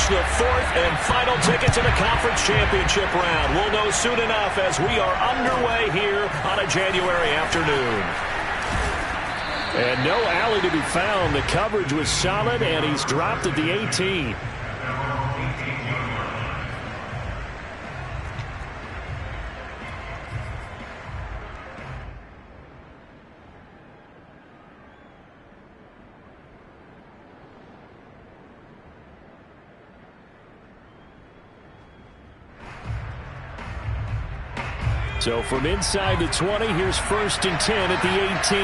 clinch the fourth and final ticket to the conference championship round. We'll know soon enough as we are underway here on a January afternoon. And no alley to be found. The coverage was solid, and he's dropped at the 18. So from inside the 20, here's 1st and 10 at the 18.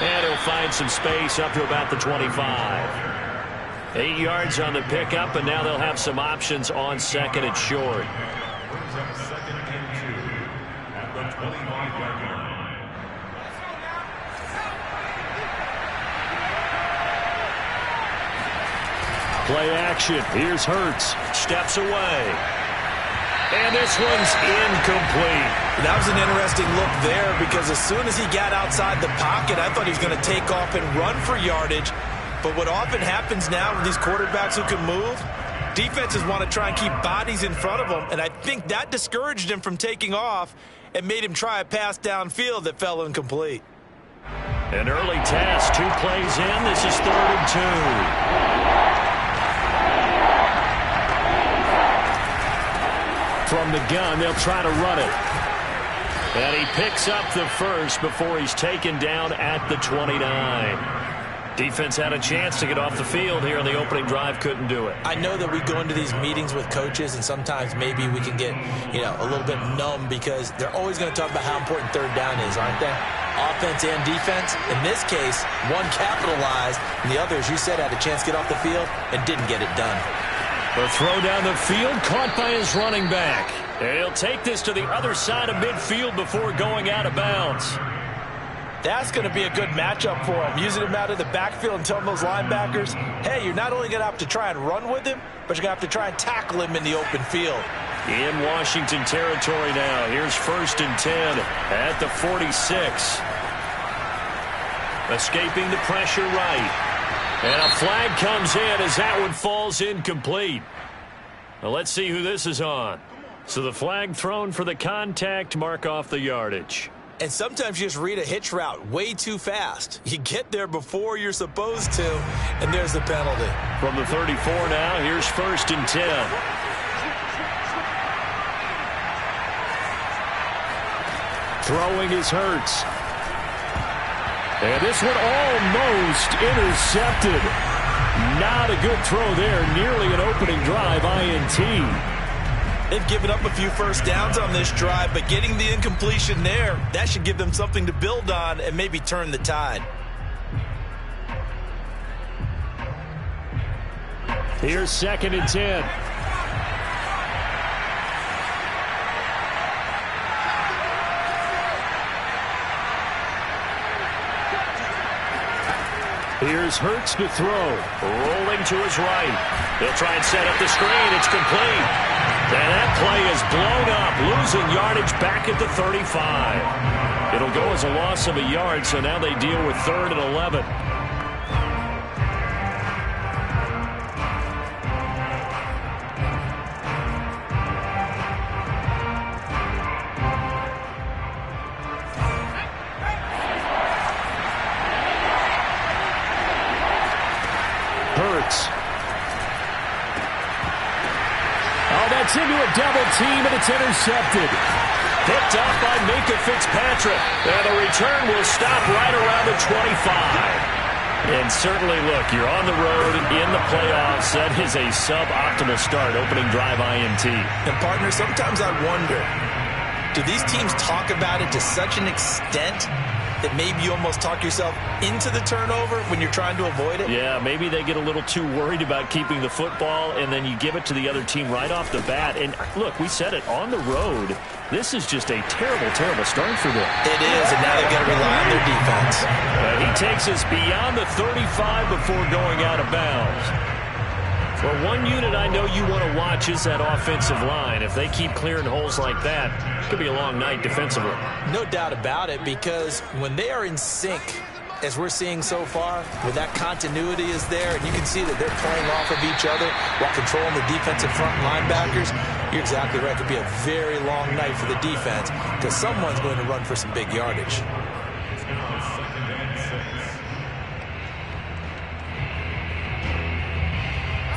And he'll find some space up to about the 25. 8 yards on the pickup, and now they'll have some options on 2nd and short. Play action. Here's Hurts. Steps away. And this one's incomplete. That was an interesting look there because as soon as he got outside the pocket, I thought he was going to take off and run for yardage. But what often happens now with these quarterbacks who can move, defenses want to try and keep bodies in front of them. And I think that discouraged him from taking off and made him try a pass downfield that fell incomplete. An early test. 2 plays in. This is 3rd and 2. From the gun, they'll try to run it. And he picks up the first before he's taken down at the 29. Defense had a chance to get off the field here on the opening drive, couldn't do it. I know that we go into these meetings with coaches, and sometimes maybe we can get, a little bit numb because they're always going to talk about how important 3rd down is, aren't they? Offense and defense. In this case, one capitalized, and the other, as you said, had a chance to get off the field and didn't get it done. The throw down the field, caught by his running back. And he'll take this to the other side of midfield before going out of bounds. That's going to be a good matchup for him, using him out of the backfield and telling those linebackers, hey, you're not only going to have to try and run with him, but you're going to have to try and tackle him in the open field. In Washington territory now. Here's 1st and 10 at the 46. Escaping the pressure right. And a flag comes in as that one falls incomplete. Now let's see who this is on. So the flag thrown for the contact, mark off the yardage. And sometimes you just read a hitch route way too fast. You get there before you're supposed to, and there's the penalty. From the 34 now, here's 1st and 10. Throwing is Hurts. And this one almost intercepted. Not a good throw there. Nearly an opening drive, INT. They've given up a few first downs on this drive, but getting the incompletion there, that should give them something to build on and maybe turn the tide. Here's 2nd and 10. Here's Hurts to throw. Rolling to his right. They'll try and set up the screen. It's complete. And that play is blown up, losing yardage back at the 35. It'll go as a loss of a yard, so now they deal with 3rd and 11. Into a double team, and it's intercepted. Picked up by Minkah Fitzpatrick. And the return will stop right around the 25. And certainly, look, you're on the road in the playoffs. That is a suboptimal start, opening drive INT. And, partner, sometimes I wonder, do these teams talk about it to such an extent that maybe you almost talk yourself into the turnover when you're trying to avoid it? Yeah, maybe they get a little too worried about keeping the football, and then you give it to the other team right off the bat. And, look, we said it, on the road, this is just a terrible, terrible start for them. It is, and now they've got to rely on their defense. He takes us beyond the 35 before going out of bounds. Well, one unit I know you want to watch is that offensive line. If they keep clearing holes like that, it could be a long night defensively. No doubt about it, because when they are in sync, as we're seeing so far, where that continuity is there, and you can see that they're playing off of each other while controlling the defensive front linebackers, you're exactly right. It could be a very long night for the defense because someone's going to run for some big yardage.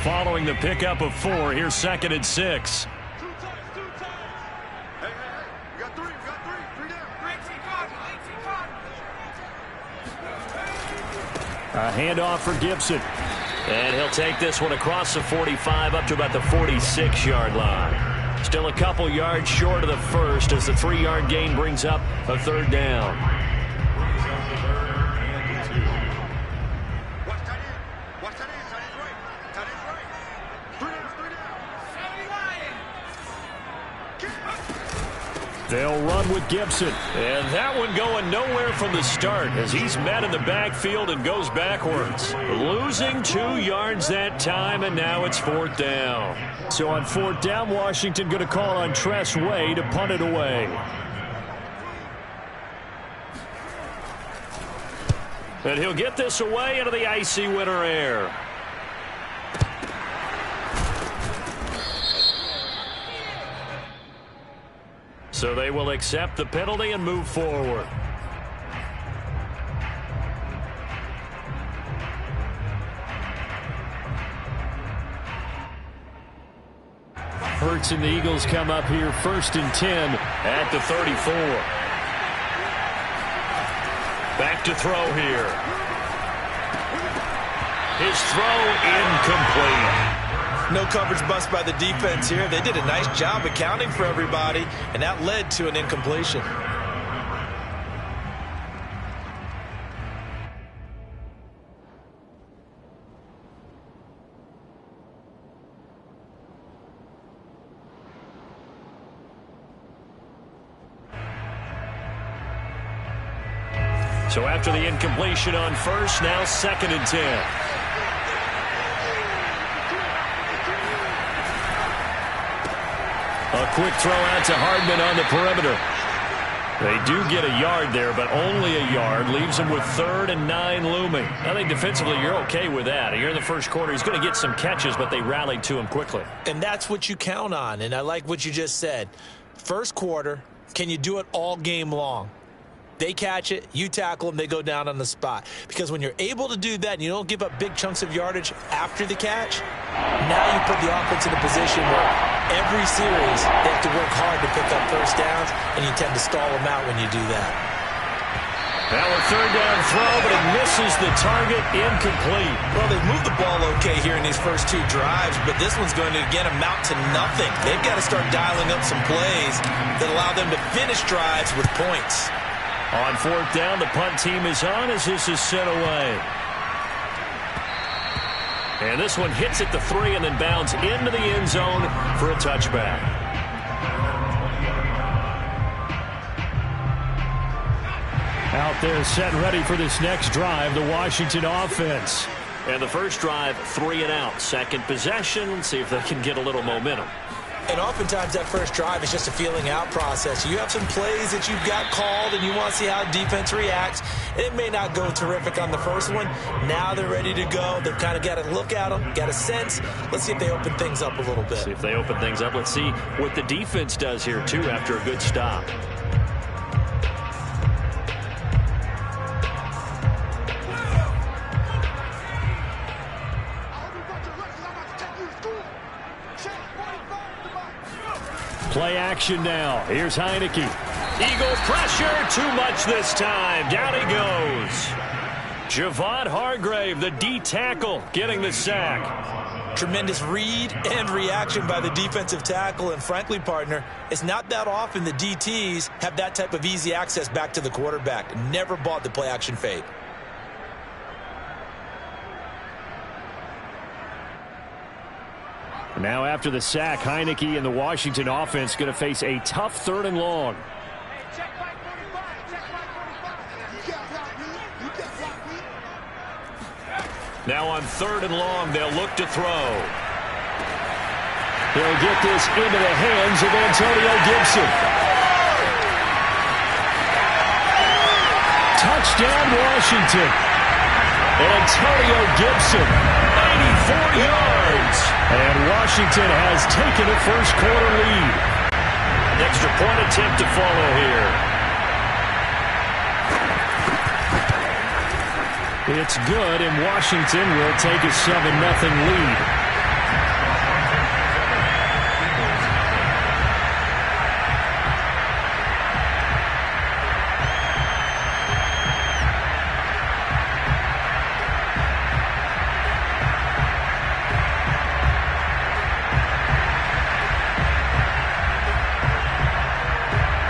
Following the pickup of 4, here's 2nd and 6. A handoff for Gibson. And he'll take this one across the 45 up to about the 46-yard line. Still a couple yards short of the first as the 3-yard gain brings up a 3rd down. They'll run with Gibson. And that one going nowhere from the start as he's met in the backfield and goes backwards. Losing 2 yards that time, and now it's 4th down. So on 4th down, Washington going to call on Tress Way to punt it away. And he'll get this away into the icy winter air. So they will accept the penalty and move forward. Hurts and the Eagles come up here 1st and 10 at the 34. Back to throw here. His throw incomplete. No coverage bust by the defense here. They did a nice job accounting for everybody, and that led to an incompletion. So after the incompletion on 1st, now 2nd and 10. A quick throw out to Hardman on the perimeter. They do get a yard there, but only a yard. Leaves them with 3rd and 9 looming. I think defensively you're okay with that. Here in the first quarter, he's going to get some catches, but they rallied to him quickly. And that's what you count on, and I like what you just said. First quarter, can you do it all game long? They catch it, you tackle them, they go down on the spot. Because when you're able to do that and you don't give up big chunks of yardage after the catch, now you put the offense in a position where every series they have to work hard to pick up 1st downs, and you tend to stall them out when you do that. Now a 3rd down throw, but it misses the target, incomplete. Well, they've moved the ball okay here in these first 2 drives, but this one's going to, again, amount to nothing. They've got to start dialing up some plays that allow them to finish drives with points. On 4th down, the punt team is on as this is sent away. And this one hits at the 3 and then bounds into the end zone for a touchback. Out there set and ready for this next drive, the Washington offense. And the first drive, 3 and out. Second possession, see if they can get a little momentum. And oftentimes that first drive is just a feeling out process. You have some plays that you've got called and you want to see how defense reacts. And it may not go terrific on the first one. Now they're ready to go. They've kind of got to look at them, got a sense. Let's see if they open things up a little bit. See if they open things up. Let's see what the defense does here, too, after a good stop. Play action now. Here's Heineke. Eagle pressure. Too much this time. Down he goes. Javon Hargrave, the D tackle, getting the sack. Tremendous read and reaction by the defensive tackle. And frankly, partner, it's not that often the DTs have that type of easy access back to the quarterback. Never bought the play action fake. Now after the sack, Heineke and the Washington offense going to face a tough 3rd and long. Now on 3rd and long, they'll look to throw. He'll get this into the hands of Antonio Gibson. Touchdown, Washington. Antonio Gibson, 84 yards. And Washington has taken a first-quarter lead. Extra point attempt to follow here. It's good, and Washington will take a 7-0 lead.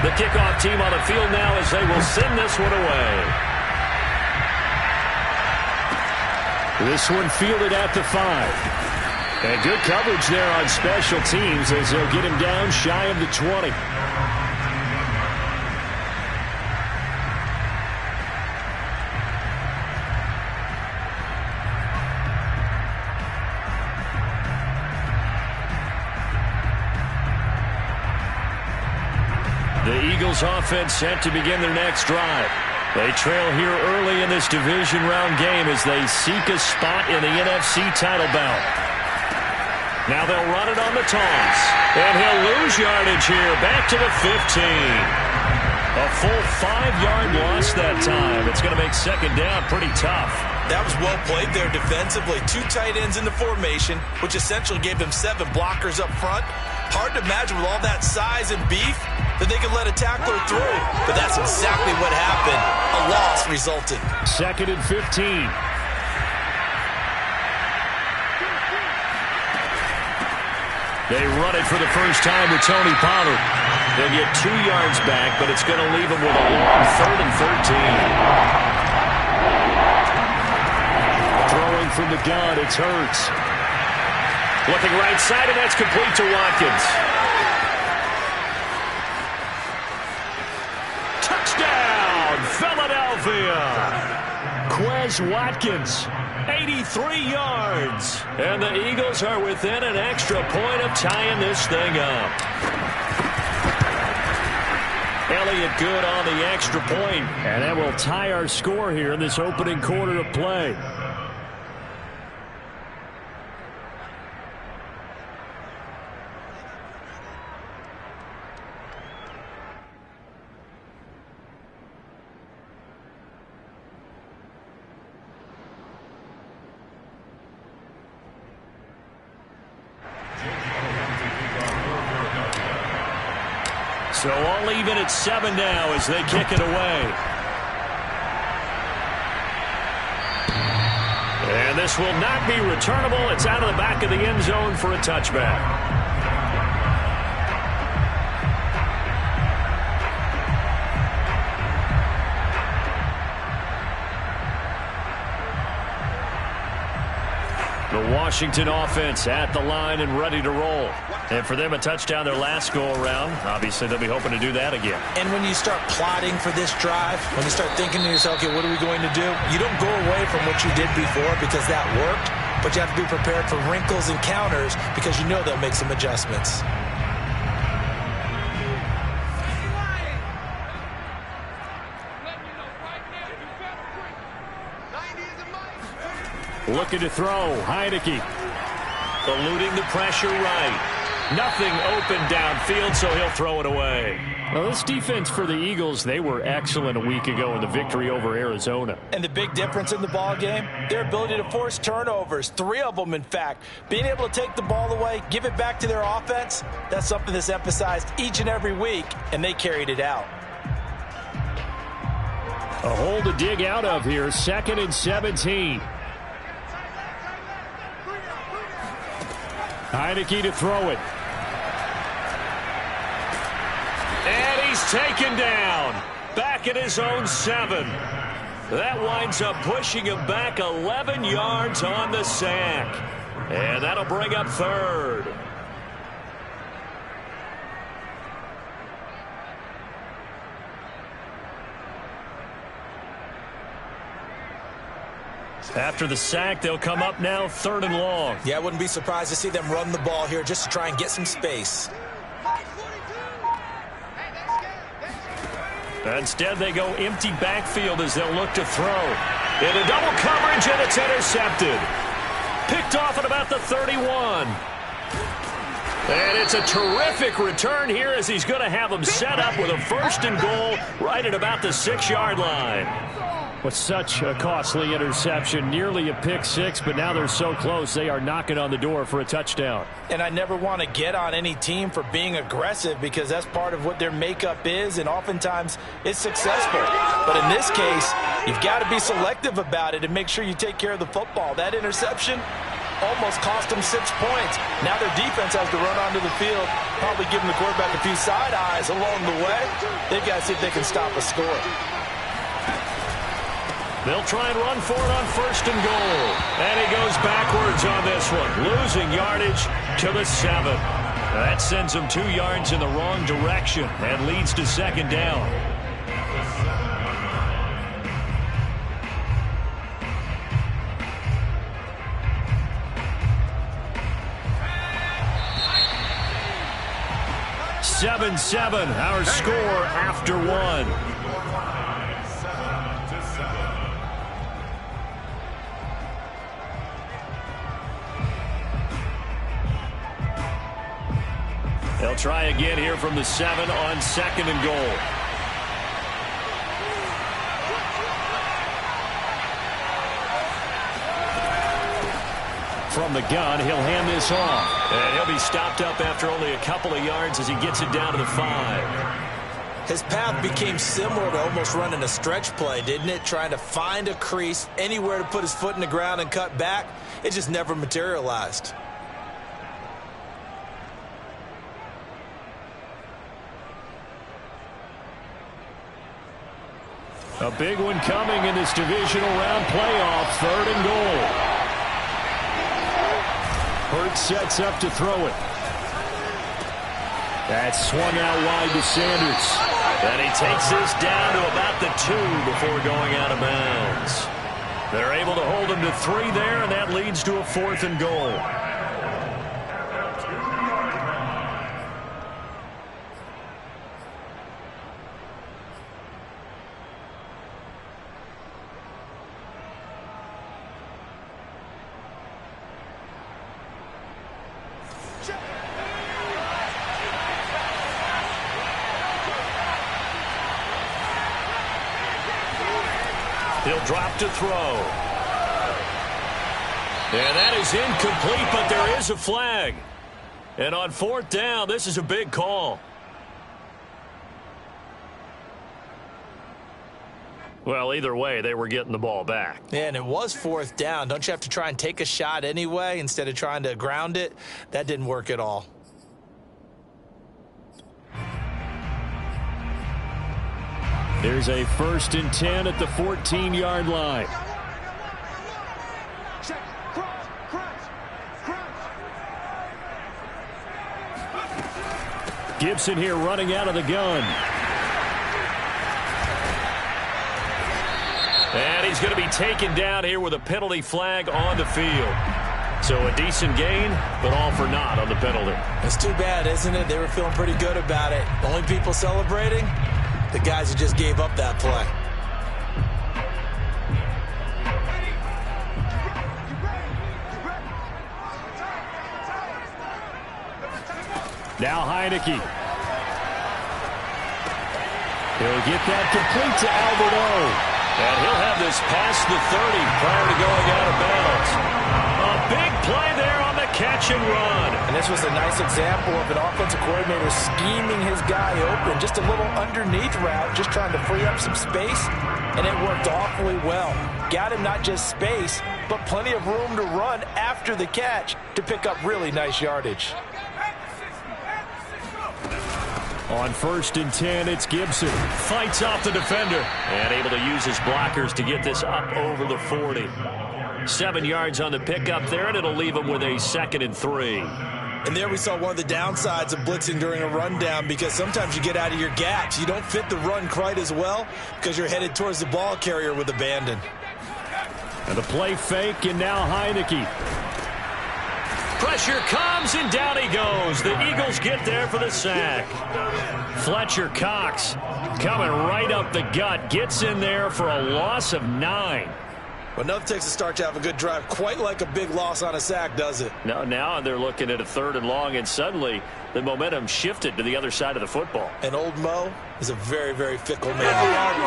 The kickoff team on the field now as they will send this one away. This one fielded at the 5. And good coverage there on special teams as they'll get him down shy of the 20. The Eagles offense set to begin their next drive. They trail here early in this division round game as they seek a spot in the NFC title bout. Now they'll run it on the toss. And he'll lose yardage here back to the 15. A full 5-yard loss that time. It's going to make second down pretty tough. That was well played there defensively. 2 tight ends in the formation, which essentially gave them 7 blockers up front. Hard to imagine with all that size and beef that they could let a tackler through. But that's exactly what happened. A loss resulted. 2nd and 15. They run it for the first time with Tony Pollard. They'll get 2 yards back, but it's going to leave them with a long 3rd and 13. Throwing from the gun, it's Hurts. Looking right side, and that's complete to Watkins. Touchdown, Philadelphia! Quez Watkins, 83 yards. And the Eagles are within an extra point of tying this thing up. Elliott good on the extra point, and that will tie our score here in this opening quarter of play. So all even at 7 now as they kick it away. And this will not be returnable. It's out of the back of the end zone for a touchback. The Washington offense at the line and ready to roll. And for them, a touchdown their last go-around. Obviously, they'll be hoping to do that again. And when you start plotting for this drive, when you start thinking to yourself, okay, what are we going to do? You don't go away from what you did before because that worked, but you have to be prepared for wrinkles and counters because you know they'll make some adjustments. Looking to throw, Heineke. Eluding the pressure right. Nothing open downfield, so he'll throw it away. Well, this defense for the Eagles, they were excellent a week ago in the victory over Arizona. And the big difference in the ball game, their ability to force turnovers, 3 of them, in fact. Being able to take the ball away, give it back to their offense, that's something that's emphasized each and every week, and they carried it out. A hole to dig out of here, 2nd and 17. Heineke to throw it. And he's taken down. Back at his own 7. That winds up pushing him back 11 yards on the sack. And that'll bring up 3rd. After the sack, they'll come up now 3rd and long. Yeah, I wouldn't be surprised to see them run the ball here just to try and get some space. Instead, they go empty backfield as they'll look to throw. Into double coverage, and it's intercepted. Picked off at about the 31. And it's a terrific return here as he's going to have them set up with a 1st and goal right at about the 6-yard line. With such a costly interception, nearly a pick six, but now they're so close they are knocking on the door for a touchdown. And I never want to get on any team for being aggressive because that's part of what their makeup is, and oftentimes it's successful. But in this case, you've got to be selective about it and make sure you take care of the football. That interception almost cost them 6 points. Now their defense has to run onto the field, probably giving the quarterback a few side eyes along the way. They've got to see if they can stop a score. They'll try and run for it on 1st and goal. And he goes backwards on this one, losing yardage to the 7. That sends him 2 yards in the wrong direction and leads to 2nd down. Seven, our score after 1. They'll try again here from the 7 on 2nd and goal. From the gun, he'll hand this off. And he'll be stopped up after only a couple of yards as he gets it down to the 5. His path became similar to almost running a stretch play, didn't it? Trying to find a crease, anywhere to put his foot in the ground and cut back. It just never materialized. A big one coming in this divisional round playoff. 3rd and goal. Hurts sets up to throw it. That's swung out wide to Sanders. And he takes this down to about the 2 before going out of bounds. They're able to hold him to 3 there, and that leads to a 4th and goal. He'll drop to throw. And that is incomplete, but there is a flag. And on 4th down, this is a big call. Well, either way, they were getting the ball back. Yeah, and it was 4th down. Don't you have to try and take a shot anyway instead of trying to ground it? That didn't work at all. There's a 1st and 10 at the 14-yard line. Gibson here running out of the gun. And he's going to be taken down here with a penalty flag on the field. So a decent gain, but all for naught on the penalty. It's too bad, isn't it? They were feeling pretty good about it. Only people celebrating, the guys who just gave up that play. Now Heineke. He'll get that complete to Alberto. And he'll have this past the 30 prior to going out of bounds. A big play there on the catch and run. And this was a nice example of an offensive coordinator scheming his guy open. Just a little underneath route, just trying to free up some space. And it worked awfully well. Got him not just space, but plenty of room to run after the catch to pick up really nice yardage. On 1st and 10, it's Gibson. Fights off the defender. And able to use his blockers to get this up over the 40. 7 yards on the pickup there, and it'll leave him with a 2nd and 3. And there we saw one of the downsides of blitzing during a rundown, because sometimes you get out of your gaps. You don't fit the run quite as well because you're headed towards the ball carrier with abandon. And the play fake, and now Heineke. Pressure comes, and down he goes. The Eagles get there for the sack. Fletcher Cox coming right up the gut. Gets in there for a loss of 9. Well, enough takes a start to have a good drive. Quite like a big loss on a sack, does it? No, now they're looking at a 3rd and long, and suddenly the momentum shifted to the other side of the football. And old Mo is a very, very fickle man.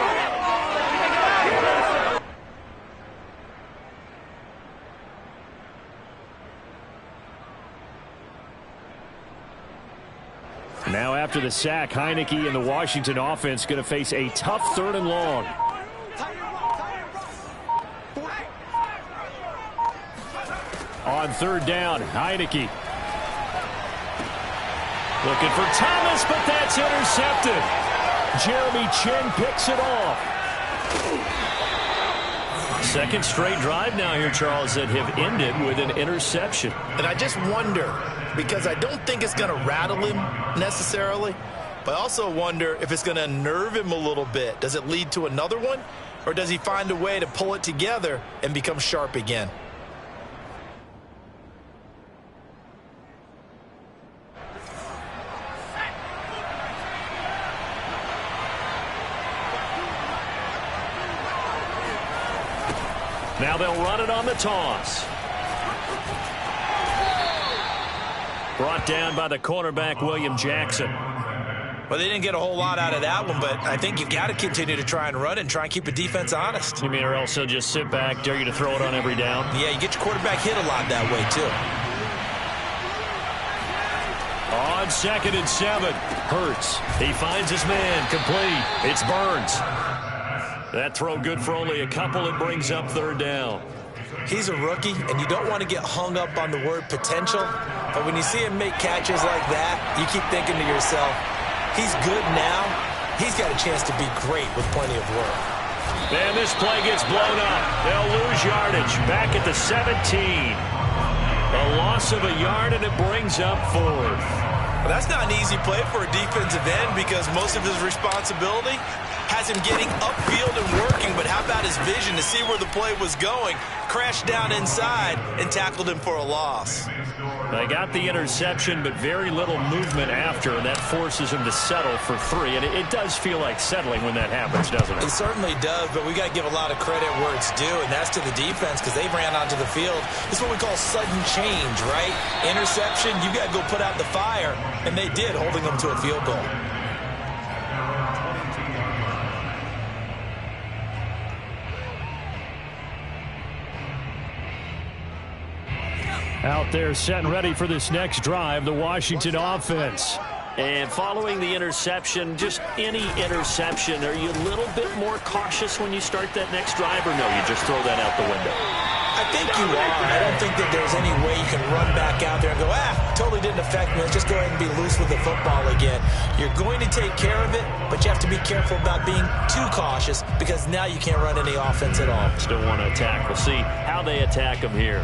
Now after the sack, Heineke and the Washington offense going to face a tough 3rd and long. On 3rd down, Heineke. Looking for Thomas, but that's intercepted. Jeremy Chin picks it off. Second straight drive now here, Charles, that have ended with an interception. And I just wonder, because I don't think it's going to rattle him necessarily, but I also wonder if it's going to unnerve him a little bit. Does it lead to another one, or does he find a way to pull it together and become sharp again? Now they'll run it on the toss. Brought down by the cornerback, William Jackson. Well, they didn't get a whole lot out of that one, but I think you've got to continue to try and run and try and keep the defense honest. You mean, or else they'll just sit back, dare you to throw it on every down? Yeah, you get your quarterback hit a lot that way, too. On 2nd and 7, Hurts. He finds his man, complete. It's Burns. That throw good for only a couple. It brings up 3rd down. He's a rookie, and you don't want to get hung up on the word potential. But when you see him make catches like that, you keep thinking to yourself, he's good now. He's got a chance to be great with plenty of work. And this play gets blown up. They'll lose yardage. Back at the 17. A loss of a yard, and it brings up 4th. Well, that's not an easy play for a defensive end because most of his responsibility has him getting upfield and working, but how about his vision to see where the play was going, crashed down inside, and tackled him for a loss. They got the interception, but very little movement after, and that forces him to settle for 3. And it does feel like settling when that happens, doesn't it? It certainly does, but we got to give a lot of credit where it's due, and that's to the defense because they ran onto the field. It's what we call sudden change, right? Interception, you got to go put out the fire, and they did, holding them to a field goal. Out there set and ready for this next drive, the Washington offense. And following the interception, just any interception, are you a little bit more cautious when you start that next drive, or no, you just throw that out the window? I think you are. I don't think that there's any way you can run back out there and go, totally didn't affect me. Let's just go ahead and be loose with the football again. You're going to take care of it, but you have to be careful about being too cautious because now you can't run any offense at all. Still want to attack. We'll see how they attack them here.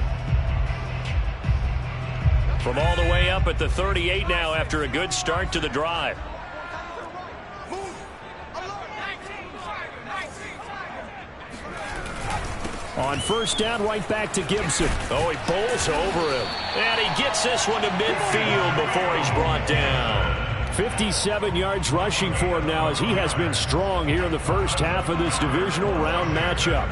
From all the way up at the 38 now after a good start to the drive. On 1st down, right back to Gibson. Oh, he pulls over him. And he gets this one to midfield before he's brought down. 57 yards rushing for him now as he has been strong here in the first half of this divisional round matchup.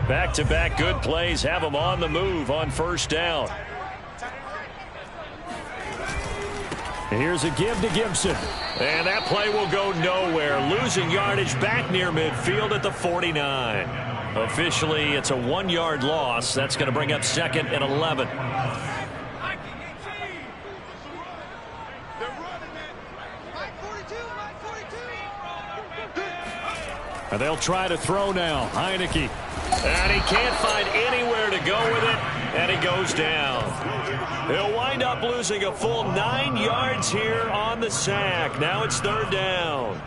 Back-to-back good plays have him on the move on 1st down. Here's a give to Gibson. And that play will go nowhere. Losing yardage back near midfield at the 49. Officially, it's a 1-yard loss. That's going to bring up 2nd and 11. And they'll try to throw now. Heineke. And he can't find anywhere to go with it. And he goes down. He'll wind up losing a full 9 yards here on the sack. Now it's 3rd down.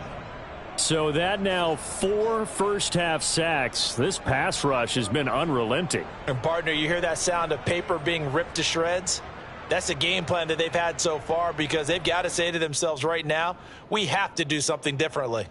So that now 4 first-half sacks. This pass rush has been unrelenting. And, partner, you hear that sound of paper being ripped to shreds? That's the game plan that they've had so far, because they've got to say to themselves right now, we have to do something differently.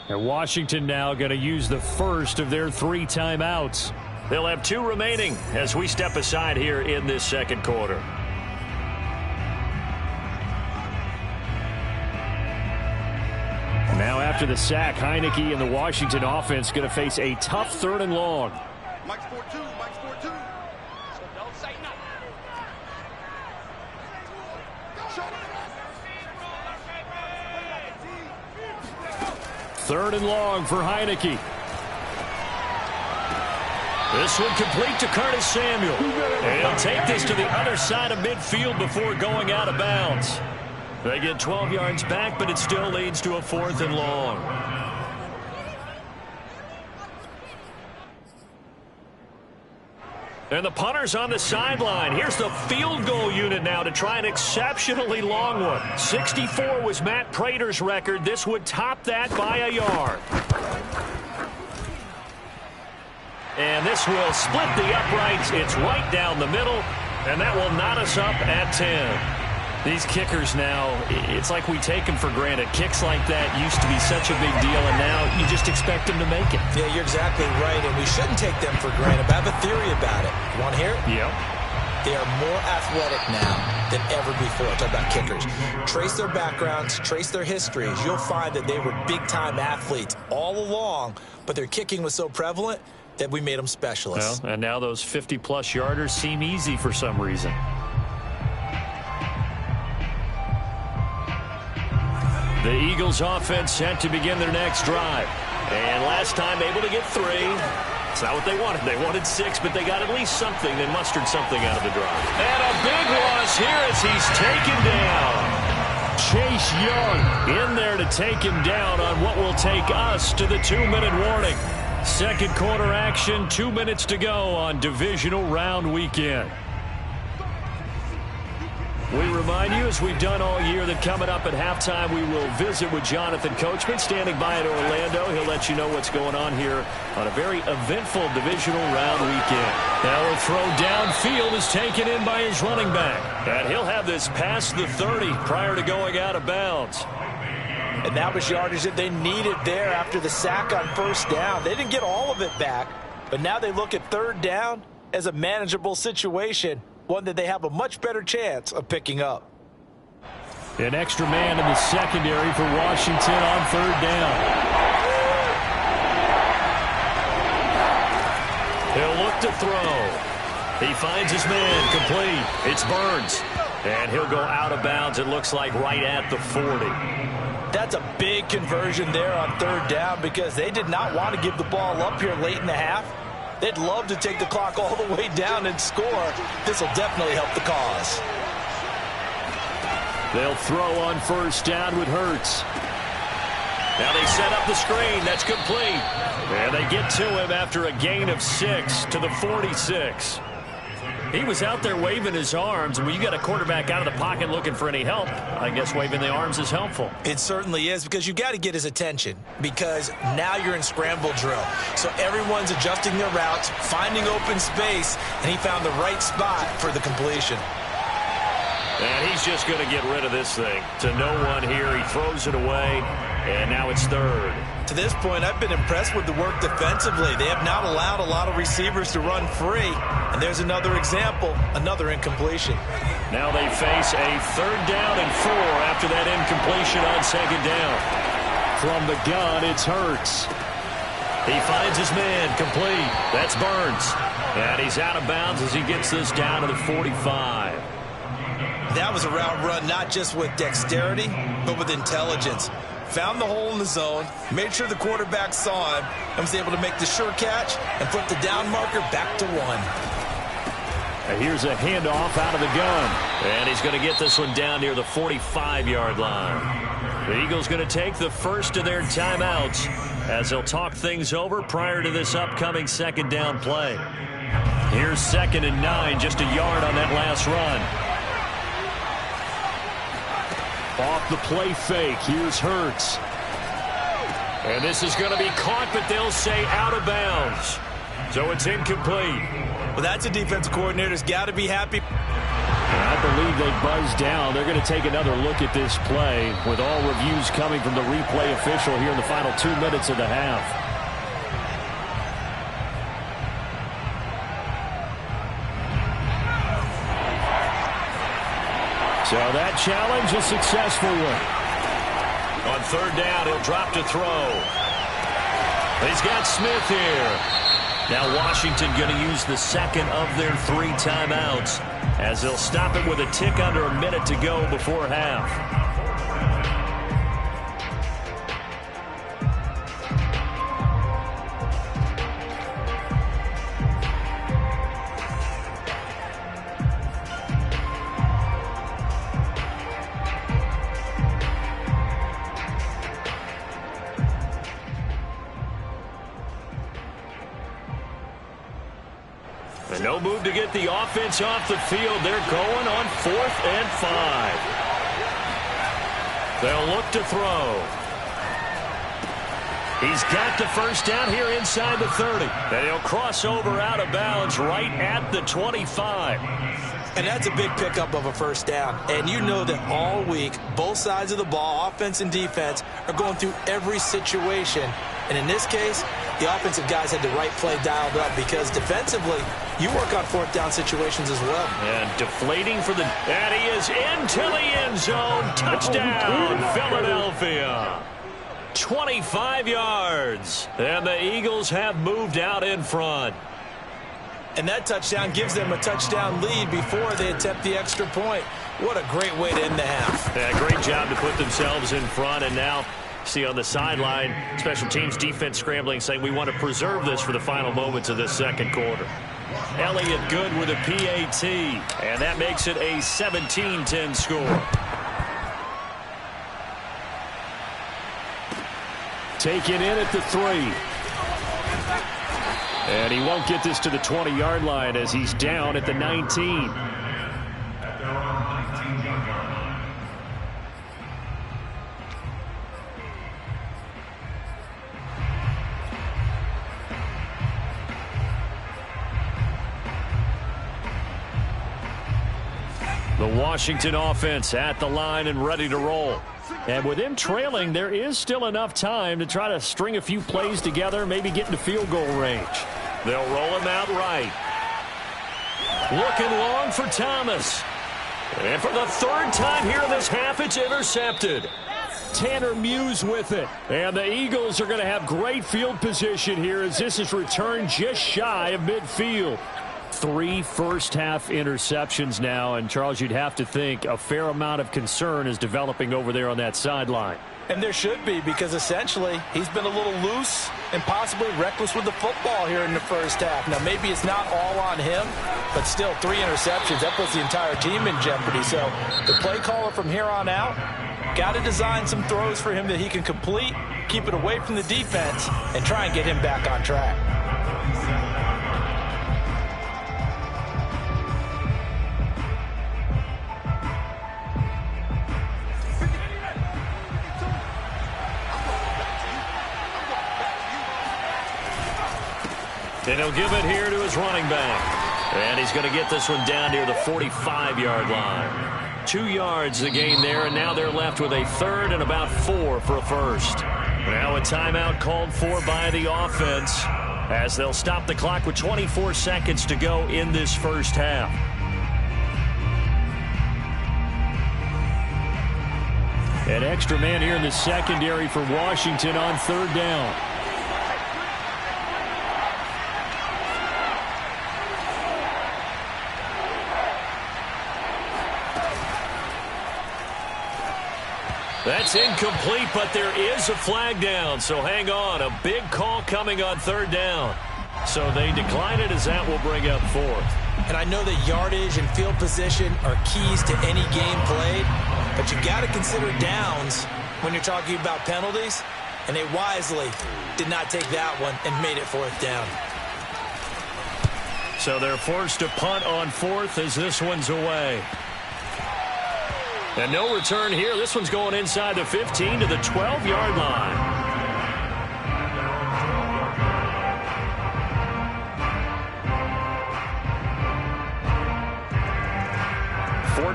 And Washington now going to use the first of their 3 timeouts. They'll have 2 remaining as we step aside here in this second quarter. Now after the sack, Heineke and the Washington offense going to face a tough 3rd and long. Mike's 4-2, Mike's 4-2. So don't say nothing. 3rd and long for Heineke. This one complete to Curtis Samuel. And he'll take this to the other side of midfield before going out of bounds. They get 12 yards back, but it still leads to a 4th and long. And the punter's on the sideline. Here's the field goal unit now to try an exceptionally long one. 64 was Matt Prater's record. This would top that by a yard. And this will split the uprights. It's right down the middle, and that will knot us up at 10. These kickers now, it's like we take them for granted. Kicks like that used to be such a big deal, and now you just expect them to make it. Yeah, you're exactly right, and we shouldn't take them for granted. But I have a theory about it. You want to hear it? Yep. They are more athletic now than ever before. Talk about kickers. Trace their backgrounds, trace their histories. You'll find that they were big-time athletes all along, but their kicking was so prevalent that we made them specialists. Well, and now those 50-plus yarders seem easy for some reason. The Eagles offense set to begin their next drive. And last time able to get 3. It's not what they wanted. They wanted 6, but they got at least something. They mustered something out of the drive. And a big loss here as he's taken down. Chase Young In there to take him down on what will take us to the 2-minute warning. Second quarter action, 2 minutes to go on divisional round weekend. We remind you, as we've done all year, that coming up at halftime, we will visit with Jonathan Coachman, standing by in Orlando. He'll let you know what's going on here on a very eventful divisional round weekend. Now a throw downfield is taken in by his running back. And he'll have this past the 30 prior to going out of bounds. And that was yardage that they needed there after the sack on 1st down. They didn't get all of it back, but now they look at 3rd down as a manageable situation, one that they have a much better chance of picking up. An extra man in the secondary for Washington on 3rd down. He'll look to throw. He finds his man complete. It's Burns. And he'll go out of bounds, it looks like, right at the 40. That's a big conversion there on 3rd down, because they did not want to give the ball up here late in the half. They'd love to take the clock all the way down and score. This will definitely help the cause. They'll throw on 1st down with Hurts. Now they set up the screen. That's complete. And they get to him after a gain of 6 to the 46. He was out there waving his arms, and when you got a quarterback out of the pocket looking for any help, I guess waving the arms is helpful. It certainly is, because you got to get his attention, because now you're in scramble drill. So everyone's adjusting their routes, finding open space, and he found the right spot for the completion. And he's just going to get rid of this thing. To no one here, he throws it away, and now it's 3rd. To this point, I've been impressed with the work defensively. They have not allowed a lot of receivers to run free. And there's another example, another incompletion. Now they face a 3rd down and 4 after that incompletion on 2nd down. From the gun, it's Hurts. He finds his man complete. That's Burns. And he's out of bounds as he gets this down to the 45. That was a route run not just with dexterity, but with intelligence. Found the hole in the zone, made sure the quarterback saw him, and was able to make the sure catch and flip the down marker back to 1. And here's a handoff out of the gun. And he's going to get this one down near the 45-yard line. The Eagles going to take the first of their timeouts as they'll talk things over prior to this upcoming 2nd down play. Here's 2nd and 9, just a yard on that last run. Off the play fake, here's Hurts. And this is going to be caught, but they'll say out of bounds. So it's incomplete. Well, that's a defensive coordinator's got to be happy. I believe they buzzed down. They're going to take another look at this play with all reviews coming from the replay official here in the final 2 minutes of the half. So that challenge, a successful one. On 3rd down, he'll drop to throw. He's got Smith here. Now Washington going to use the 2nd of their 3 timeouts as they'll stop it with a tick under a minute to go before half. And no move to get the offense off the field. They're going on 4th and 5. They'll look to throw. He's got the first down here inside the 30. And he'll cross over out of bounds right at the 25. And that's a big pickup of a first down. And you know that all week, both sides of the ball, offense and defense, are going through every situation. And in this case, the offensive guys had the right play dialed up because defensively, you work on 4th down situations as well. And deflating for the... And he is into the end zone. Touchdown, Philadelphia. 25 yards. And the Eagles have moved out in front. And that touchdown gives them a touchdown lead before they attempt the extra point. What a great way to end the half. Yeah, great job to put themselves in front. And now, see on the sideline, special teams defense scrambling, saying we want to preserve this for the final moments of this 2nd quarter. Elliott good with a PAT. And that makes it a 17-10 score. Taken in at the 3. And he won't get this to the 20-yard line as he's down at the 19. The Washington offense at the line and ready to roll. And with them trailing, there is still enough time to try to string a few plays together, maybe get into field goal range. They'll roll him out right. Looking long for Thomas. And for the 3rd time here in this half, it's intercepted. Tanner Muse with it. And the Eagles are going to have great field position here as this is returned just shy of midfield. 3 first-half interceptions now, and Charles, you'd have to think a fair amount of concern is developing over there on that sideline. And there should be, because essentially he's been a little loose and possibly reckless with the football here in the first half. Now, maybe it's not all on him, but still 3 interceptions. That puts the entire team in jeopardy. So the play caller from here on out got to design some throws for him that he can complete, keep it away from the defense, and try and get him back on track. And he'll give it here to his running back. And he's going to get this one down near the 45-yard line. 2 yards the gain there, and now they're left with a 3rd and about 4 for a first. Now a timeout called for by the offense as they'll stop the clock with 24 seconds to go in this first half. An extra man here in the secondary for Washington on 3rd down. That's incomplete, but there is a flag down, so hang on. A big call coming on 3rd down. So they decline it as that will bring up 4th. And I know that yardage and field position are keys to any game played, but you got to consider downs when you're talking about penalties, and they wisely did not take that one and made it 4th down. So they're forced to punt on fourth as this one's away. And no return here. This one's going inside the 15 to the 12-yard line.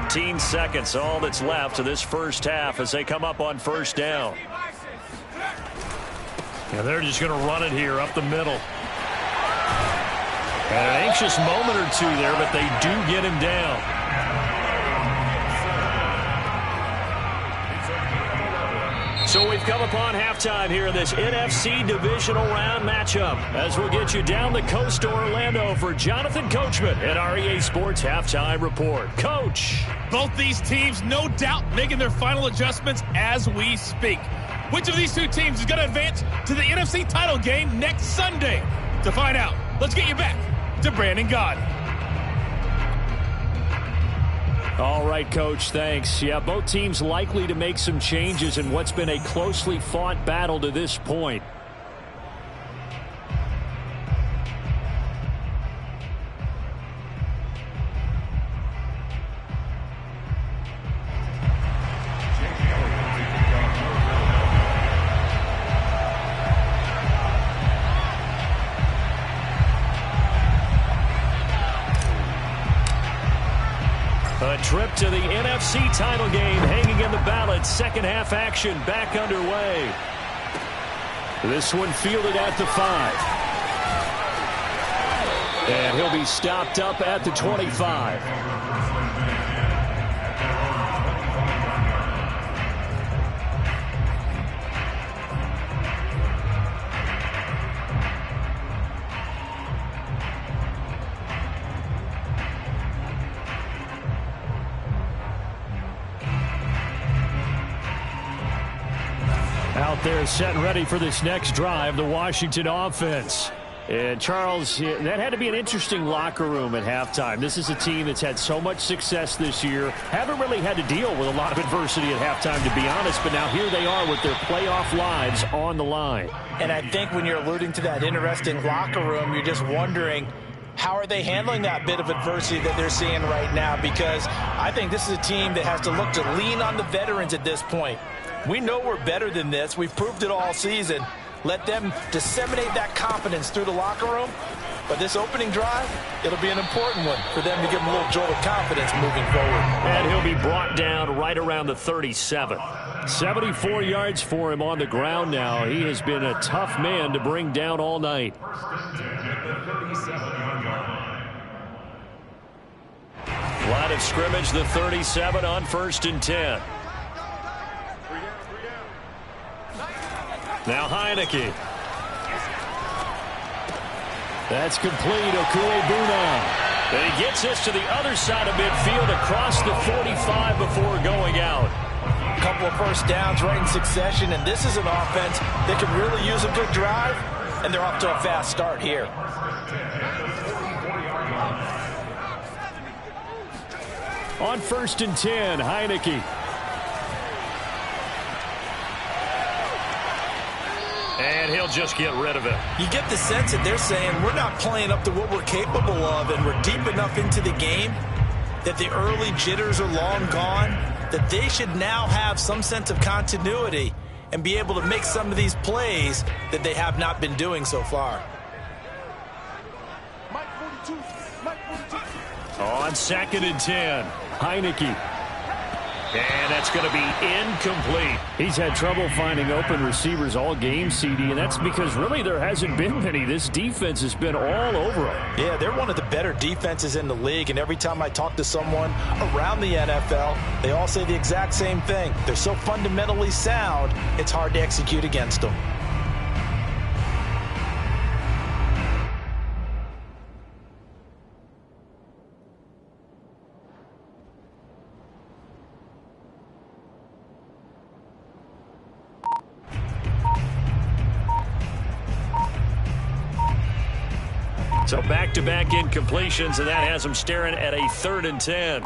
14 seconds, all that's left of this first half as they come up on first down. And they're just going to run it here up the middle. An anxious moment or two there, but they do get him down. So we've come upon halftime here in this NFC divisional round matchup as we'll get you down the coast to Orlando for Jonathan Coachman at our EA Sports Halftime Report. Coach. Both these teams, no doubt, making their final adjustments as we speak. Which of these two teams is going to advance to the NFC title game next Sunday? To find out, let's get you back to Brandon Gaudin. All right, Coach, thanks. Yeah, both teams likely to make some changes in what's been a closely fought battle to this point. A trip to the NFC title game hanging in the balance. Second half action back underway. This one fielded at the 5. And he'll be stopped up at the 25. Out there set and ready for this next drive, the Washington offense. And Charles, that had to be an interesting locker room at halftime. This is a team that's had so much success this year. Haven't really had to deal with a lot of adversity at halftime, to be honest. But now here they are with their playoff lives on the line. And I think when you're alluding to that interesting locker room, you're just wondering, how are they handling that bit of adversity that they're seeing right now? Because I think this is a team that has to look to lean on the veterans at this point. We know we're better than this. We've proved it all season. Let them disseminate that confidence through the locker room. But this opening drive, it'll be an important one for them to give them a little jolt of confidence moving forward. And he'll be brought down right around the 37. 74 yards for him on the ground now. He has been a tough man to bring down all night. Line of scrimmage, the 37 on 1st and 10. Now Heineke. That's complete. Okuebuna. And he gets this to the other side of midfield across the 45 before going out. A couple of first downs right in succession, and this is an offense that can really use a good drive, and they're off to a fast start here. On 1st and 10, Heineke. And he'll just get rid of it. You get the sense that they're saying we're not playing up to what we're capable of, and we're deep enough into the game that the early jitters are long gone, that they should now have some sense of continuity and be able to make some of these plays that they have not been doing so far. On 2nd and 10, Heineke. And that's going to be incomplete. He's had trouble finding open receivers all game, CD, and that's because really there hasn't been many. This defense has been all over them. Yeah, they're one of the better defenses in the league, and every time I talk to someone around the NFL, they all say the exact same thing. They're so fundamentally sound, it's hard to execute against them. So back-to-back incompletions, and that has them staring at a 3rd and 10.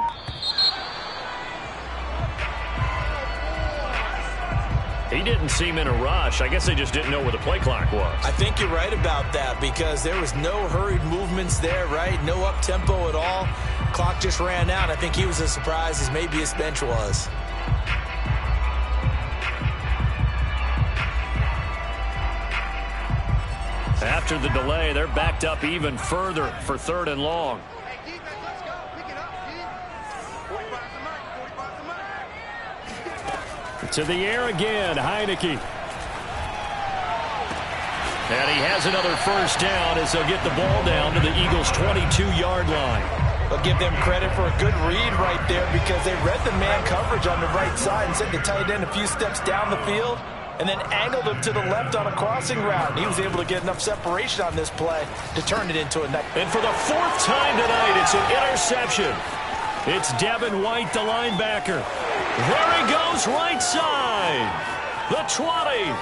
He didn't seem in a rush. I guess they just didn't know where the play clock was. I think you're right about that because there was no hurried movements there, right? No up-tempo at all. Clock just ran out. I think he was as surprised as maybe his bench was. After the delay, they're backed up even further for 3rd and long. To the air again, Heineke. And he has another first down as they'll get the ball down to the Eagles' 22-yard line. I'll give them credit for a good read right there because they read the man coverage on the right side and sent the tight end a few steps down the field and then angled him to the left on a crossing route. And he was able to get enough separation on this play to turn it into a net. And for the 4th time tonight, it's an interception. It's Devin White, the linebacker. There he goes, right side. The 20.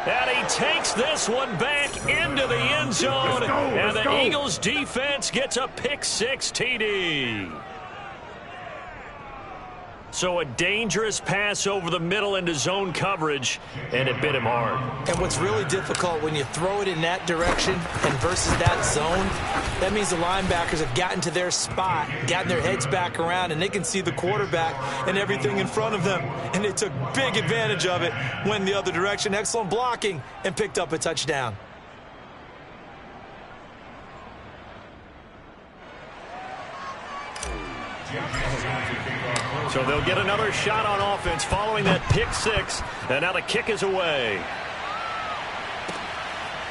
And he takes this one back into the end zone. And the Eagles defense gets a pick-6 TD. So a dangerous pass over the middle into zone coverage, and it bit him hard. And what's really difficult when you throw it in that direction and versus that zone, that means the linebackers have gotten to their spot, gotten their heads back around, and they can see the quarterback and everything in front of them. And they took big advantage of it, went the other direction, excellent blocking, and picked up a touchdown. So they'll get another shot on offense following that pick-6, and now the kick is away.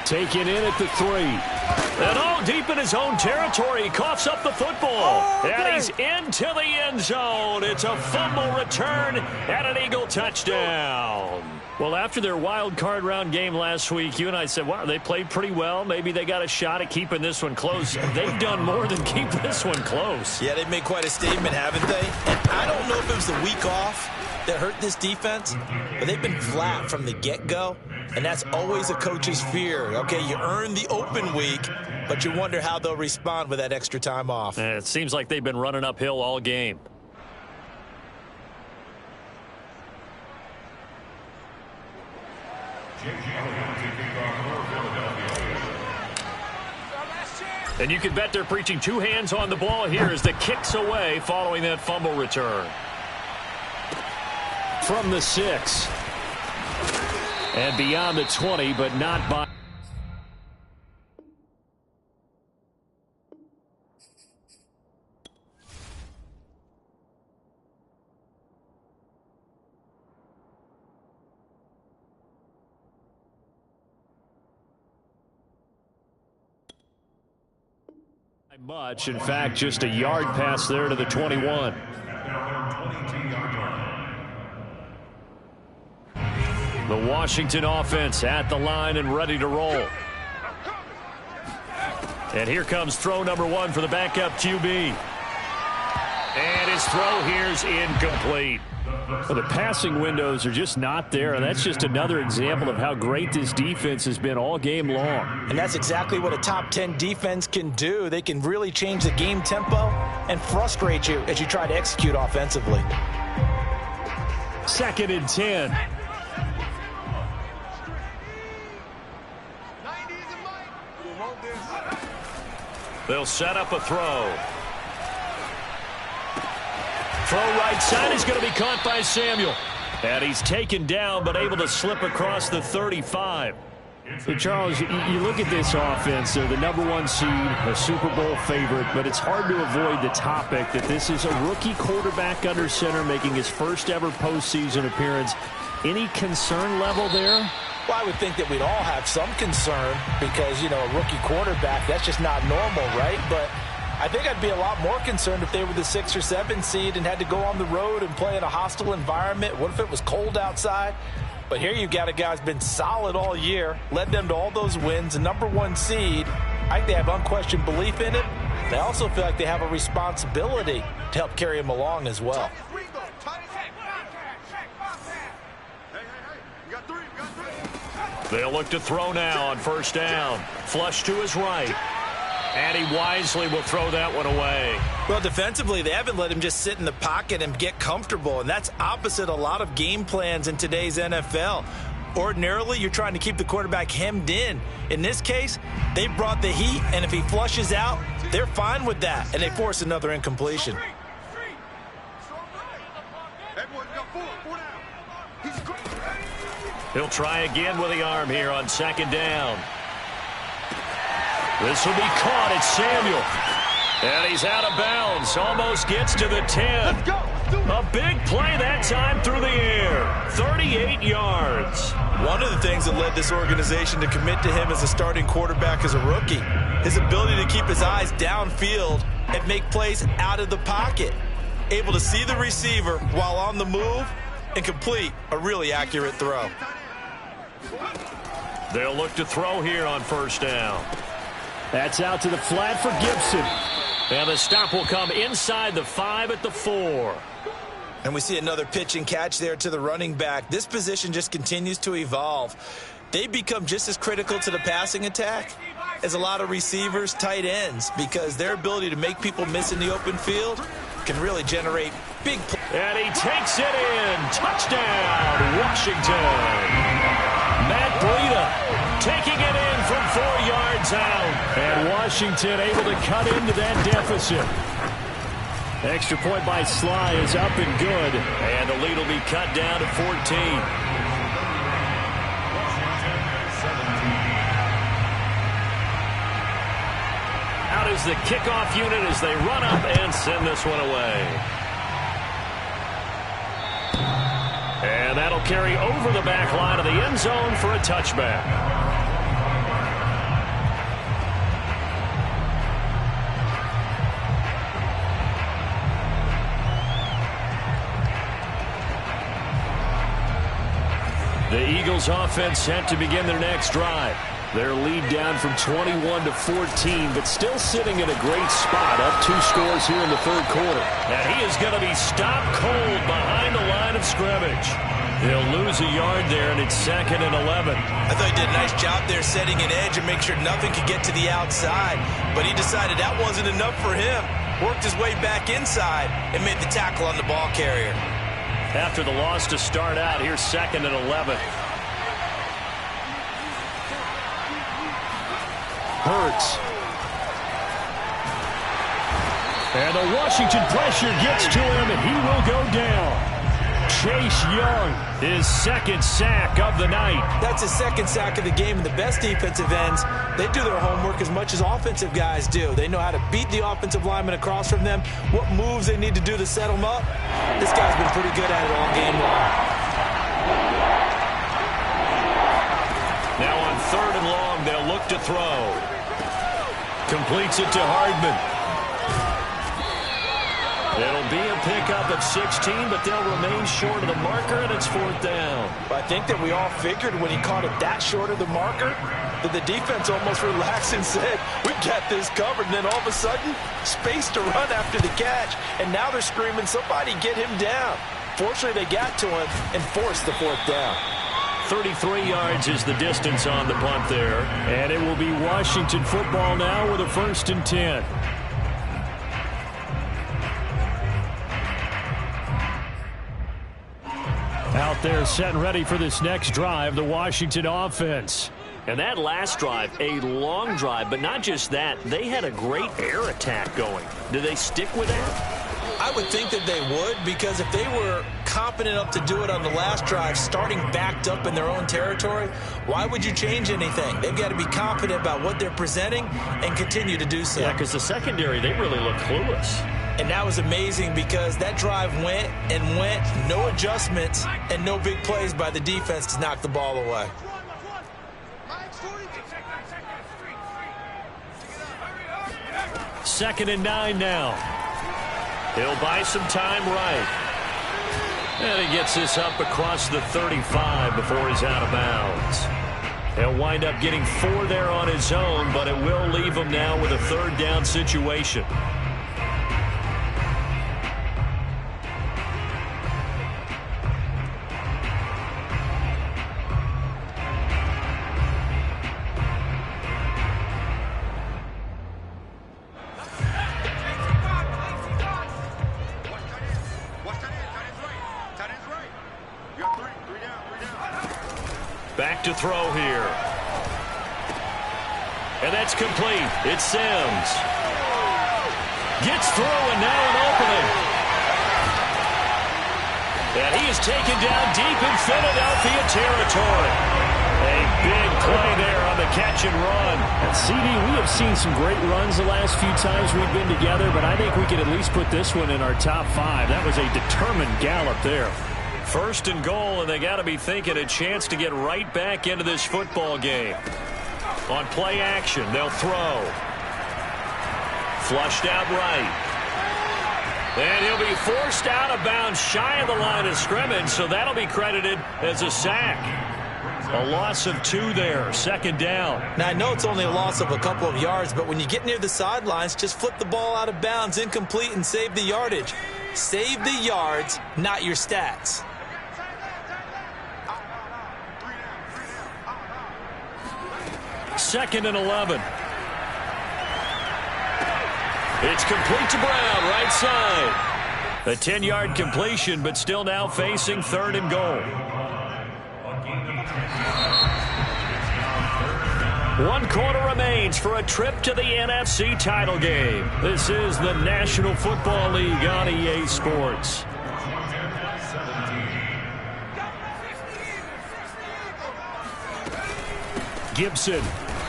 Taken in at the 3. And all deep in his own territory, he coughs up the football. And he's into the end zone. It's a fumble return and an Eagle touchdown. Well, after their wild card round game last week, you and I said, wow, they played pretty well. Maybe they got a shot at keeping this one close. They've done more than keep this one close. Yeah, they've made quite a statement, haven't they? And I don't know if it was the week off that hurt this defense, but they've been flat from the get-go, and that's always a coach's fear. Okay, you earn the open week, but you wonder how they'll respond with that extra time off. And it seems like they've been running uphill all game. And you can bet they're preaching 2 hands on the ball here as the kick's away following that fumble return. From the 6. And beyond the 20, but not by. Much. In fact, just a yard pass there to the 21. The Washington offense at the line and ready to roll. And here comes throw number 1 for the backup QB. And his throw here's incomplete. Well, the passing windows are just not there, and that's just another example of how great this defense has been all game long. And that's exactly what a top 10 defense can do. They can really change the game tempo and frustrate you as you try to execute offensively. 2nd and 10. They'll set up a throw. Throw right side is going to be caught by Samuel. And he's taken down but able to slip across the 35. So, Charles, you look at this offense. They're the #1 seed, a Super Bowl favorite, but it's hard to avoid the topic that this is a rookie quarterback under center making his first ever postseason appearance. Any concern level there? Well, I would think that we'd all have some concern because, you know, a rookie quarterback, that's just not normal, right? But I think I'd be a lot more concerned if they were the 6 or 7 seed and had to go on the road and play in a hostile environment. What if it was cold outside? But here you got a guy who's been solid all year, led them to all those wins, a #1 seed. I think they have unquestioned belief in it. They also feel like they have a responsibility to help carry him along as well. They'll look to throw now on first down. Flush to his right. And he wisely will throw that one away. Well, defensively, they haven't let him just sit in the pocket and get comfortable, and that's opposite a lot of game plans in today's NFL. Ordinarily, you're trying to keep the quarterback hemmed in. In this case, they brought the heat, and if he flushes out, they're fine with that, and they force another incompletion. He'll try again with the arm here on second down. This will be caught. It's Samuel. And he's out of bounds. Almost gets to the 10. Let's go. A big play that time through the air. 38 yards. One of the things that led this organization to commit to him as a starting quarterback as a rookie, his ability to keep his eyes downfield and make plays out of the pocket. Able to see the receiver while on the move and complete a really accurate throw. They'll look to throw here on first down. That's out to the flat for Gibson. And the stop will come inside the 5 at the 4. And we see another pitch and catch there to the running back. This position just continues to evolve. They become just as critical to the passing attack as a lot of receivers, tight ends, because their ability to make people miss in the open field can really generate big plays. And he takes it in. Touchdown, Washington. Matt Breida taking it in from 4 yards out. And Washington able to cut into that deficit. Extra point by Sly is up and good. And the lead will be cut down to 14. Out is the kickoff unit as they run up and send this one away. And that'll carry over the back line of the end zone for a touchback. The Eagles offense set to begin their next drive. Their lead down from 21 to 14, but still sitting in a great spot, up 2 scores here in the third quarter. And he is going to be stopped cold behind the line of scrimmage. He'll lose a yard there, and it's 2nd and 11. I thought he did a nice job there setting an edge and make sure nothing could get to the outside, but he decided that wasn't enough for him. Worked his way back inside and made the tackle on the ball carrier. After the loss to start out, here's 2nd and 11. Hurts. And the Washington pressure gets to him, and he will go down. Chase Young, his 2nd sack of the night. That's his 2nd sack of the game, and the best defensive ends, they do their homework as much as offensive guys do. They know how to beat the offensive lineman across from them, what moves they need to do to set them up. This guy's been pretty good at it all game long. Now on 3rd and long, they'll look to throw. Completes it to Hardman. It'll be a pickup of 16, but they'll remain short of the marker, and it's 4th down. I think that we all figured when he caught it that short of the marker that the defense almost relaxed and said, we got this covered. And then all of a sudden, space to run after the catch, and now they're screaming, somebody get him down. Fortunately, they got to him and forced the 4th down. 33 yards is the distance on the punt there. And it will be Washington football now with a 1st and 10. Out there set and ready for this next drive, the Washington offense. And that last drive, a long drive, but not just that. They had a great air attack going. Do they stick with that? I would think that they would, because if they were confident enough to do it on the last drive, starting backed up in their own territory, why would you change anything? They've got to be confident about what they're presenting and continue to do so. Yeah, because the secondary, they really look clueless. And that was amazing because that drive went and went, no adjustments and no big plays by the defense to knock the ball away. 2nd and 9 now. He'll buy some time right. And he gets this up across the 35 before he's out of bounds. He'll wind up getting 4 there on his own, but it will leave him now with a 3rd down situation. back to throw here. And that's complete. It's Sims. Gets through and now an opening. And he is taken down deep in Philadelphia territory. A big play there on the catch and run. And CD, we have seen some great runs the last few times we've been together, but I think we can at least put this one in our top 5. That was a determined gallop there. First and goal, and they got to be thinking a chance to get right back into this football game. On play action, they'll throw. Flushed out right. And he'll be forced out of bounds shy of the line of scrimmage, so that'll be credited as a sack. A loss of 2 there, second down. Now, I know it's only a loss of a couple of yards, but when you get near the sidelines, just flip the ball out of bounds, incomplete, and save the yardage. Save the yards, not your stats. Second and 11. It's complete to Brown, right side. A 10-yard completion, but still now facing third and goal. 1 quarter remains for a trip to the NFC title game. This is the National Football League on EA Sports. Gibson.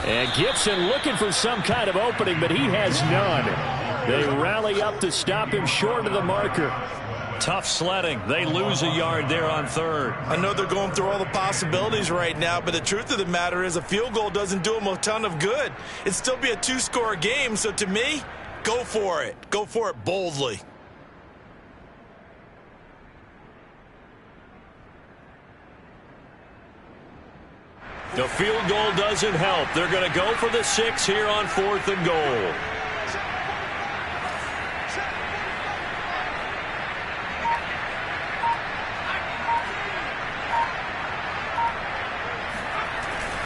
And Gibson looking for some kind of opening, but he has none. They rally up to stop him short of the marker. Tough sledding. They lose a yard there on third. I know they're going through all the possibilities right now, but the truth of the matter is a field goal doesn't do them a ton of good. It'd still be a 2-score game, so to me, go for it. Go for it boldly. The field goal doesn't help. They're going to go for the 6 here on 4th and goal.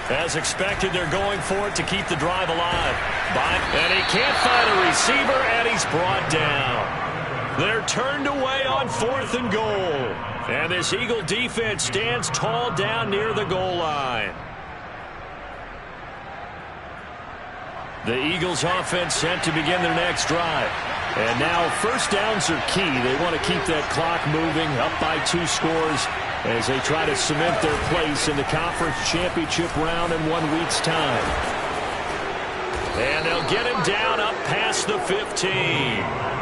As expected, they're going for it to keep the drive alive. And he can't find a receiver, and he's brought down. They're turned away on 4th and goal. And this Eagle defense stands tall down near the goal line. The Eagles offense set to begin their next drive. And now first downs are key. They want to keep that clock moving, up by 2 scores as they try to cement their place in the conference championship round in 1 week's time. And they'll get him down up past the 15.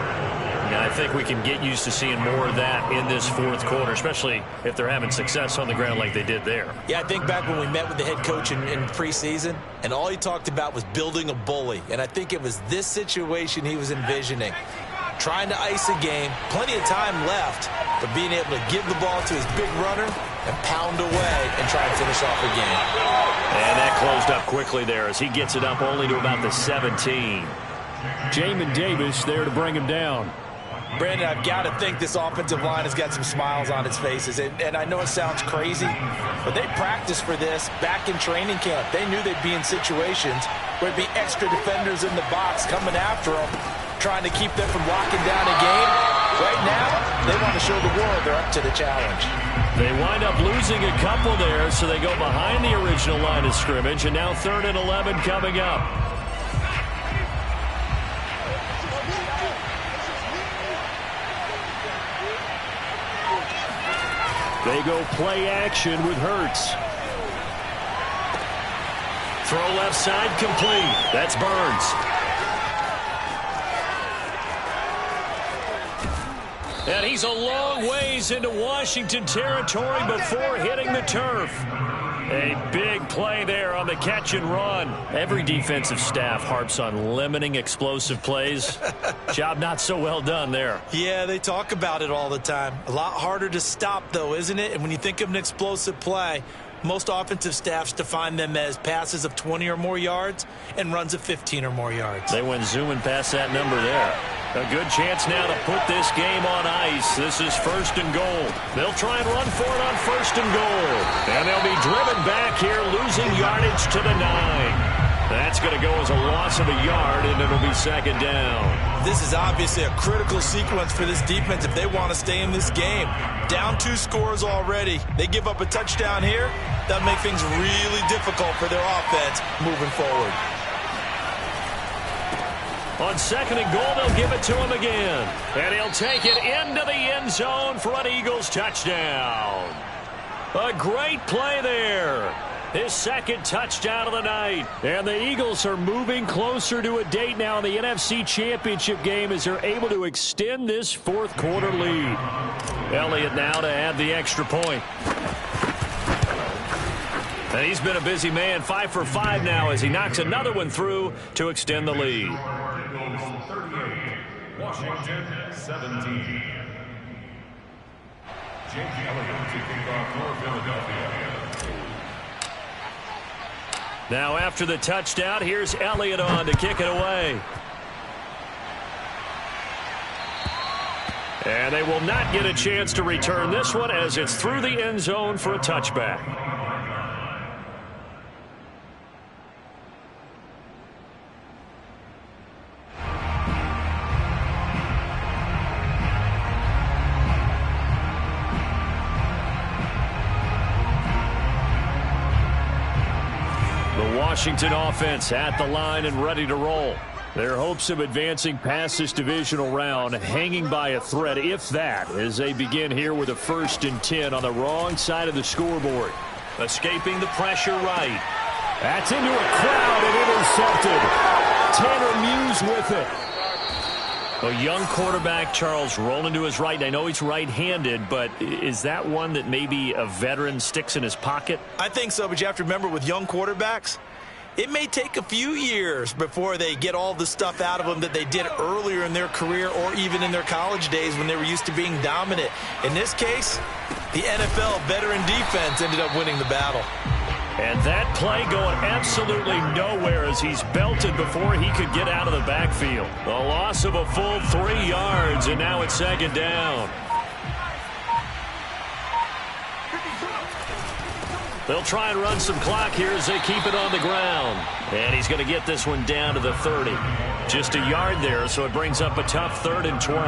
Now, I think we can get used to seeing more of that in this 4th quarter, especially if they're having success on the ground like they did there. Yeah, I think back when we met with the head coach in preseason, and all he talked about was building a bully. And I think it was this situation he was envisioning. Trying to ice a game, plenty of time left, but being able to give the ball to his big runner and pound away and try and finish off a game. And that closed up quickly there as he gets it up only to about the 17. Jamin Davis there to bring him down. Brandon, I've got to think this offensive line has got some smiles on its faces. And I know it sounds crazy, but they practiced for this back in training camp. They knew they'd be in situations where there'd be extra defenders in the box coming after them, trying to keep them from locking down a game. Right now, they want to show the world they're up to the challenge. They wind up losing a couple there, so they go behind the original line of scrimmage, and now 3rd and 11 coming up. They go play action with Hurts. Throw left side complete. That's Burns. And he's a long ways into Washington territory before hitting the turf. A big play there on the catch and run. Every defensive staff harps on limiting explosive plays. Job not so well done there. Yeah, they talk about it all the time. A lot harder to stop, though, isn't it? And when you think of an explosive play, most offensive staffs define them as passes of 20 or more yards and runs of 15 or more yards. They went zooming past that number there. A good chance now to put this game on ice. This is 1st and goal. They'll try and run for it on 1st and goal. And they'll be driven back here, losing yardage to the 9. That's going to go as a loss of a yard, and it'll be 2nd down. This is obviously a critical sequence for this defense if they want to stay in this game. Down 2 scores already. They give up a touchdown here, That would make things really difficult for their offense moving forward. On 2nd and goal, they'll give it to him again. And he'll take it into the end zone for an Eagles touchdown. A great play there. His 2nd touchdown of the night. And the Eagles are moving closer to a date now in the NFC Championship game as they're able to extend this 4th quarter lead. Elliott now to add the extra point. And he's been a busy man, 5 for 5 now as he knocks another one through to extend the lead. 38, Washington 17. Jake Elliott to kick off for Philadelphia. Now after the touchdown, here's Elliott on to kick it away. And they will not get a chance to return this one as it's through the end zone for a touchback. Washington offense at the line and ready to roll. Their hopes of advancing past this divisional round hanging by a thread, if that, as they begin here with a 1st and 10 on the wrong side of the scoreboard. Escaping the pressure right. That's into a crowd and intercepted. Tanner Muse with it. A young quarterback, Charles, rolling to his right. I know he's right-handed, but is that one that maybe a veteran sticks in his pocket? I think so, but you have to remember with young quarterbacks, it may take a few years before they get all the stuff out of them that they did earlier in their career or even in their college days when they were used to being dominant. In this case, the NFL veteran defense ended up winning the battle. And that play going absolutely nowhere as he's belted before he could get out of the backfield. The loss of a full 3 yards, and now it's 2nd down. They'll try and run some clock here as they keep it on the ground. And he's going to get this one down to the 30. Just a yard there, so it brings up a tough 3rd and 12.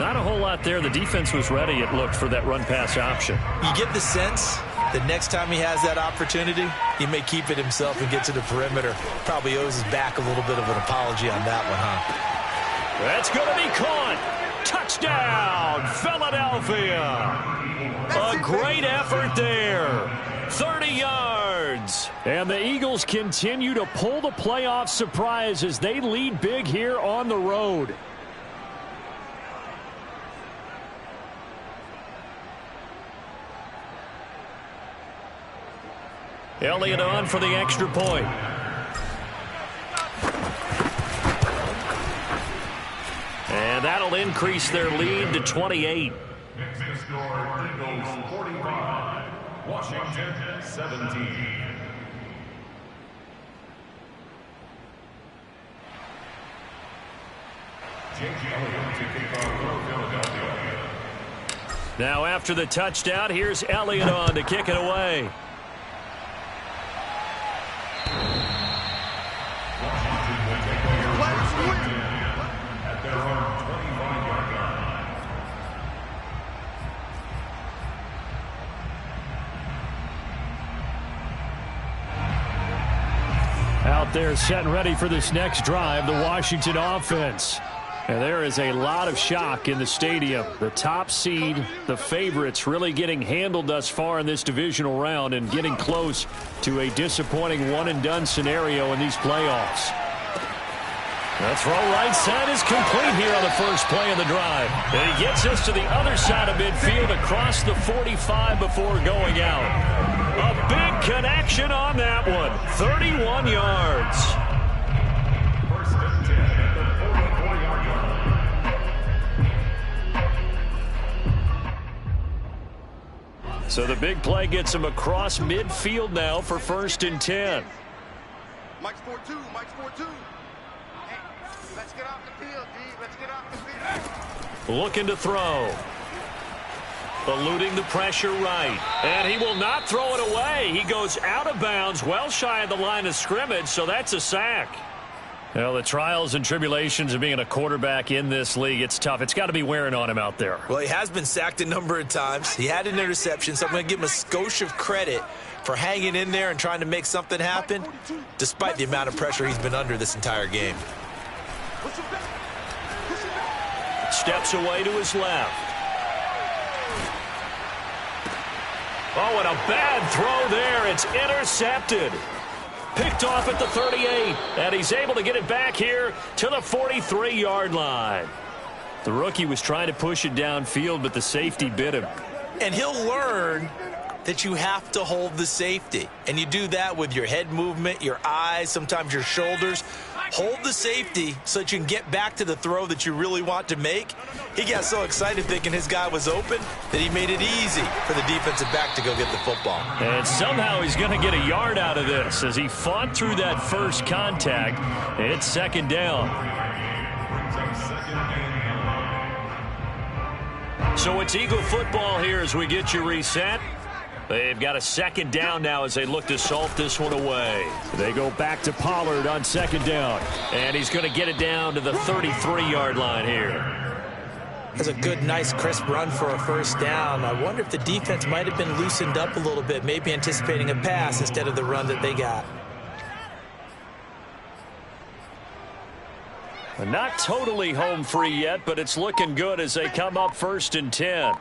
Not a whole lot there. The defense was ready, it looked, for that run-pass option. You get the sense that next time he has that opportunity, he may keep it himself and get to the perimeter. Probably owes his back a little bit of an apology on that one, huh? That's going to be caught. Touchdown, Philadelphia. A great effort there. 30 yards. And the Eagles continue to pull the playoff surprise as they lead big here on the road. Elliott on for the extra point. And that'll increase their lead to 28. Next score, Eagles 45, Washington 17. Jake Elliott to kick off for Philadelphia. Now after the touchdown, here's Elliott on to kick it away. Washington will take over at their own 25-yard line. Out there set and ready for this next drive, the Washington offense. And there is a lot of shock in the stadium. The top seed, the favorites, really getting handled thus far in this divisional round and getting close to a disappointing one-and-done scenario in these playoffs. The throw right side is complete here on the first play of the drive. And he gets us to the other side of midfield across the 45 before going out. A big connection on that one. 31 yards. First and 10 at the 44-yard line. So the big play gets him across midfield now for 1st and 10. Mike's 4-2. Mike's 4-2. Hey, let's get off the field, D. Let's get off the field. Looking to throw. Eluding the pressure right. And he will not throw it away. He goes out of bounds, well shy of the line of scrimmage, so that's a sack. Well, the trials and tribulations of being a quarterback in this league, it's tough. It's got to be wearing on him out there. Well, he has been sacked a number of times. He had an interception, so I'm going to give him a skosh of credit for hanging in there and trying to make something happen, despite the amount of pressure he's been under this entire game. Steps away to his left. Oh, and a bad throw there. It's intercepted. Picked off at the 38, and he's able to get it back here to the 43-yard line. The rookie was trying to push it downfield, but the safety bit him. And he'll learn that you have to hold the safety. And you do that with your head movement, your eyes, sometimes your shoulders. Hold the safety so that you can get back to the throw that you really want to make. He got so excited thinking his guy was open that he made it easy for the defensive back to go get the football. And somehow he's going to get a yard out of this as he fought through that first contact. It's second down. So it's Eagle football here as we get you reset. They've got a second down now as they look to salt this one away. They go back to Pollard on second down. And he's going to get it down to the 33-yard line here. That's a good, nice, crisp run for a first down. I wonder if the defense might have been loosened up a little bit, maybe anticipating a pass instead of the run that they got. Not totally home free yet, but it's looking good as they come up 1st and 10.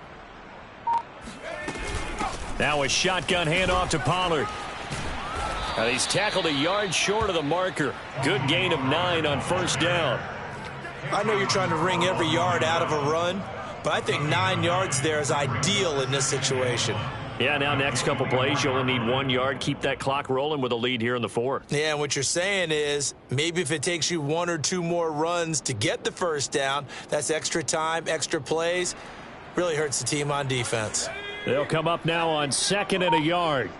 Now a shotgun handoff to Pollard. He's tackled a yard short of the marker. Good gain of 9 on first down. I know you're trying to wring every yard out of a run, but I think 9 yards there is ideal in this situation. Yeah, now next couple plays, you only need 1 yard. Keep that clock rolling with a lead here in the 4th. Yeah, and what you're saying is maybe if it takes you 1 or 2 more runs to get the first down, that's extra time, extra plays. Really hurts the team on defense. They'll come up now on 2nd and a yard.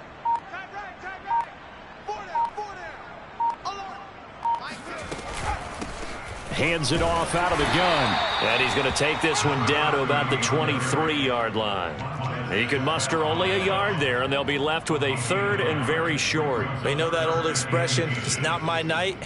Hands it off out of the gun. And he's going to take this one down to about the 23-yard line. He can muster only a yard there, and they'll be left with a 3rd and very short. You know that old expression, it's not my night?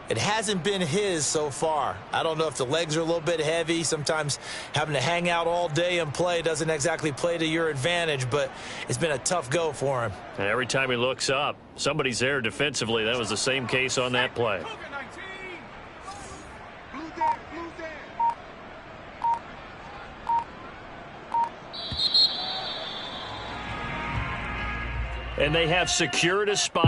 It hasn't been his so far. I don't know if the legs are a little bit heavy. Sometimes having to hang out all day and play doesn't exactly play to your advantage, but it's been a tough go for him. And every time he looks up, somebody's there defensively. That was the same case on that play. And they have secured a spot